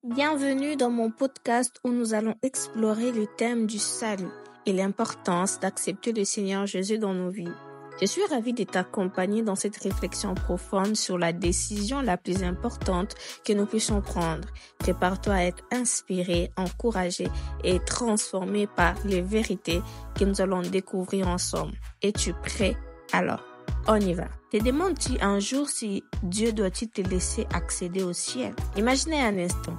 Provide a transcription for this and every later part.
Bienvenue dans mon podcast où nous allons explorer le thème du salut et l'importance d'accepter le Seigneur Jésus dans nos vies. Je suis ravie de t'accompagner dans cette réflexion profonde sur la décision la plus importante que nous puissions prendre. Prépare-toi à être inspiré, encouragé et transformé par les vérités que nous allons découvrir ensemble. Es-tu prêt? Alors, on y va. Te demandes-tu un jour si Dieu doit-il te laisser accéder au ciel? Imaginez un instant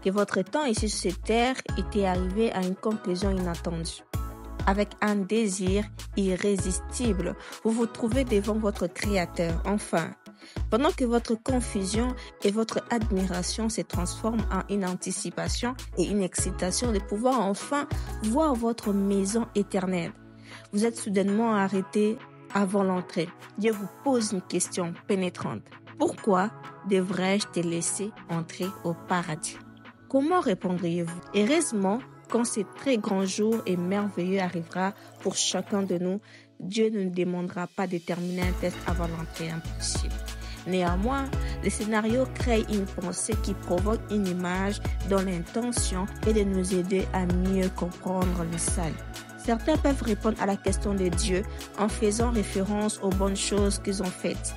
que votre temps ici sur cette terre était arrivé à une conclusion inattendue. Avec un désir irrésistible, vous vous trouvez devant votre Créateur, enfin. Pendant que votre confusion et votre admiration se transforment en une anticipation et une excitation de pouvoir enfin voir votre maison éternelle. Vous êtes soudainement arrêté avant l'entrée. Dieu vous pose une question pénétrante. Pourquoi devrais-je te laisser entrer au paradis? Comment répondriez-vous? Heureusement, quand ce très grand jour et merveilleux arrivera pour chacun de nous, Dieu ne nous demandera pas de terminer un test avant l'entrée, impossible. Néanmoins, le scénario crée une pensée qui provoque une image dont l'intention est de nous aider à mieux comprendre le salut. Certains peuvent répondre à la question de Dieu en faisant référence aux bonnes choses qu'ils ont faites.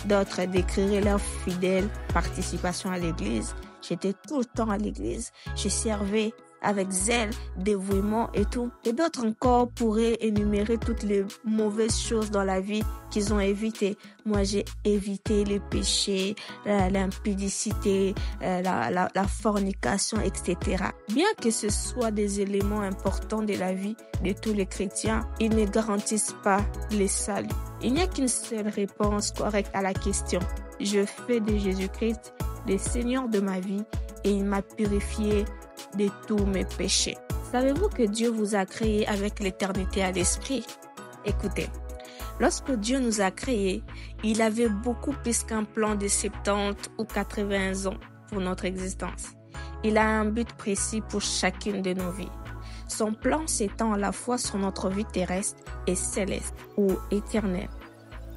D'autres décriraient leur fidèle participation à l'église. J'étais tout le temps à l'église. Je servais avec zèle, dévouement et tout. Et d'autres encore pourraient énumérer toutes les mauvaises choses dans la vie qu'ils ont évitées. Moi, j'ai évité les péchés, l'impudicité, la fornication, etc. Bien que ce soit des éléments importants de la vie de tous les chrétiens, ils ne garantissent pas le salut. Il n'y a qu'une seule réponse correcte à la question. Je fais de Jésus-Christ le Seigneur de ma vie et il m'a purifié de tous mes péchés. Savez-vous que Dieu vous a créé avec l'éternité à l'esprit? Écoutez, lorsque Dieu nous a créés, il avait beaucoup plus qu'un plan de 70 ou 80 ans pour notre existence. Il a un but précis pour chacune de nos vies. Son plan s'étend à la fois sur notre vie terrestre et céleste ou éternelle.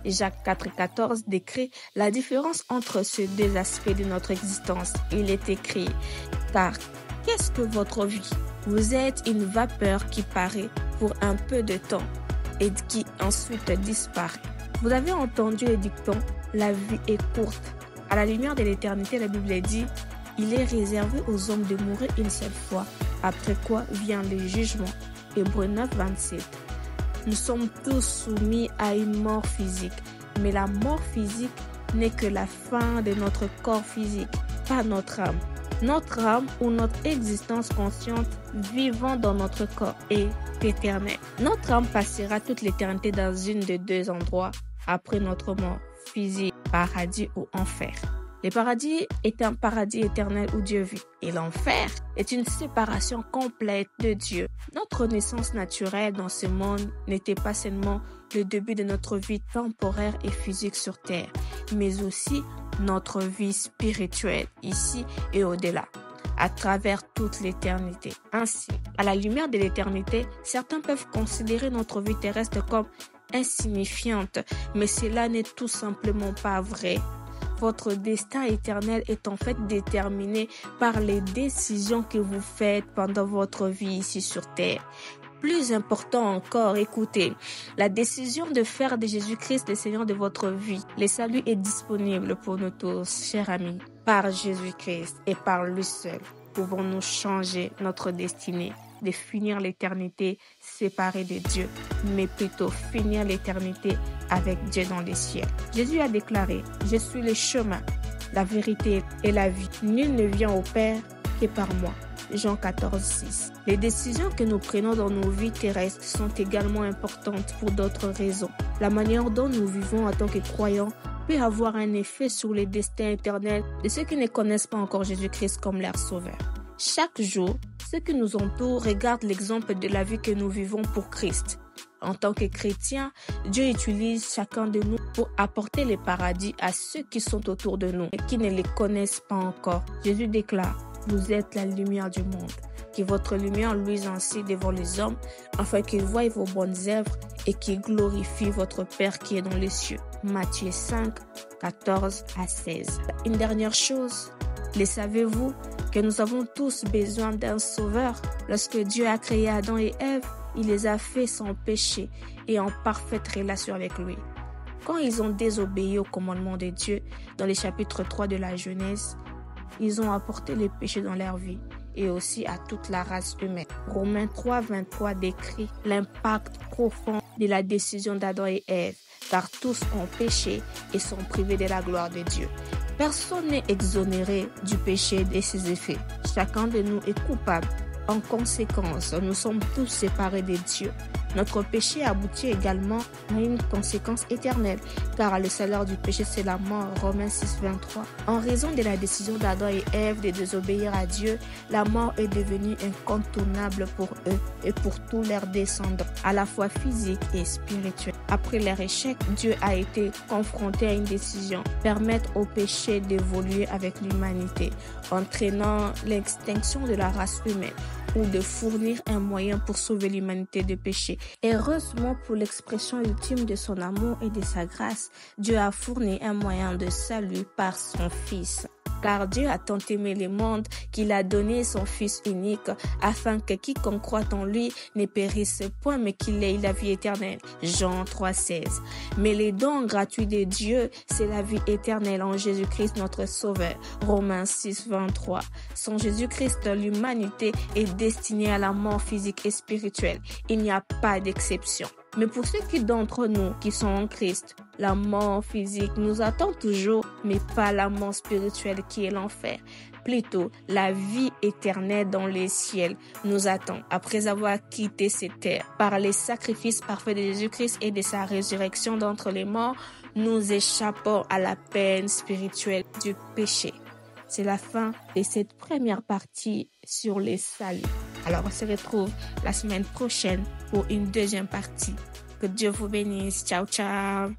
Jacques 4,14 décrit la différence entre ces deux aspects de notre existence. Il est écrit, car qu'est-ce que votre vie? Vous êtes une vapeur qui paraît pour un peu de temps et qui ensuite disparaît. Vous avez entendu le dicton, la vie est courte. À la lumière de l'éternité, la Bible dit, il est réservé aux hommes de mourir une seule fois, après quoi vient le jugement. Hébreux 9, 27. Nous sommes tous soumis à une mort physique, mais la mort physique n'est que la fin de notre corps physique, pas notre âme. Notre âme ou notre existence consciente vivant dans notre corps est éternelle. Notre âme passera toute l'éternité dans une de deux endroits après notre mort physique, paradis ou enfer. Le paradis est un paradis éternel où Dieu vit et l'enfer est une séparation complète de Dieu. Notre naissance naturelle dans ce monde n'était pas seulement le début de notre vie temporaire et physique sur terre, mais aussi notre vie spirituelle ici et au-delà, à travers toute l'éternité. Ainsi, à la lumière de l'éternité, certains peuvent considérer notre vie terrestre comme insignifiante, mais cela n'est tout simplement pas vrai. Votre destin éternel est en fait déterminé par les décisions que vous faites pendant votre vie ici sur terre. Plus important encore, écoutez, la décision de faire de Jésus-Christ le Seigneur de votre vie. Le salut est disponible pour nous tous, chers amis. Par Jésus-Christ et par lui seul, pouvons-nous changer notre destinée, de finir l'éternité séparée de Dieu, mais plutôt finir l'éternité avec Dieu dans les cieux. Jésus a déclaré, « Je suis le chemin, la vérité et la vie. Nul ne vient au Père que par moi. » Jean 14, 6. Les décisions que nous prenons dans nos vies terrestres sont également importantes pour d'autres raisons. La manière dont nous vivons en tant que croyants peut avoir un effet sur le destin éternel de ceux qui ne connaissent pas encore Jésus-Christ comme leur sauveur. Chaque jour, ceux qui nous entourent regardent l'exemple de la vie que nous vivons pour Christ. En tant que chrétiens, Dieu utilise chacun de nous pour apporter le paradis à ceux qui sont autour de nous et qui ne les connaissent pas encore. Jésus déclare, « Vous êtes la lumière du monde. Que votre lumière luise ainsi devant les hommes, afin qu'ils voient vos bonnes œuvres et qu'ils glorifient votre Père qui est dans les cieux. » Matthieu 5, 14 à 16. Une dernière chose Les savez-vous que nous avons tous besoin d'un sauveur? Lorsque Dieu a créé Adam et Ève, il les a fait sans péché et en parfaite relation avec lui. Quand ils ont désobéi au commandement de Dieu, dans les chapitres 3 de la Genèse, ils ont apporté le péché dans leur vie et aussi à toute la race humaine. Romains 3, 23 décrit l'impact profond de la décision d'Adam et Ève, car tous ont péché et sont privés de la gloire de Dieu. Personne n'est exonéré du péché et de ses effets. Chacun de nous est coupable. En conséquence, nous sommes tous séparés de Dieu. Notre péché aboutit également à une conséquence éternelle, car le salaire du péché, c'est la mort. Romains 6, 23. En raison de la décision d'Adam et Ève de désobéir à Dieu, la mort est devenue incontournable pour eux et pour tous leurs descendants, à la fois physique et spirituel. Après leur échec, Dieu a été confronté à une décision, permettre au péché d'évoluer avec l'humanité, entraînant l'extinction de la race humaine, ou de fournir un moyen pour sauver l'humanité de péché. Heureusement, pour l'expression ultime de son amour et de sa grâce, Dieu a fourni un moyen de salut par son Fils. Car Dieu a tant aimé le monde qu'il a donné son Fils unique afin que quiconque croit en lui ne périsse point mais qu'il ait la vie éternelle. Jean 3,16. Mais les dons gratuits de Dieu, c'est la vie éternelle en Jésus-Christ notre Sauveur. Romains 6, 23. Sans Jésus-Christ, l'humanité est destinée à la mort physique et spirituelle. Il n'y a pas d'exception. Mais pour ceux d'entre nous qui sont en Christ, la mort physique nous attend toujours, mais pas la mort spirituelle qui est l'enfer. Plutôt, la vie éternelle dans les ciels nous attend après avoir quitté cette terre. Par les sacrifices parfaits de Jésus-Christ et de sa résurrection d'entre les morts, nous échappons à la peine spirituelle du péché. C'est la fin de cette première partie sur les saluts. Alors, on se retrouve la semaine prochaine pour une deuxième partie. Que Dieu vous bénisse. Ciao, ciao.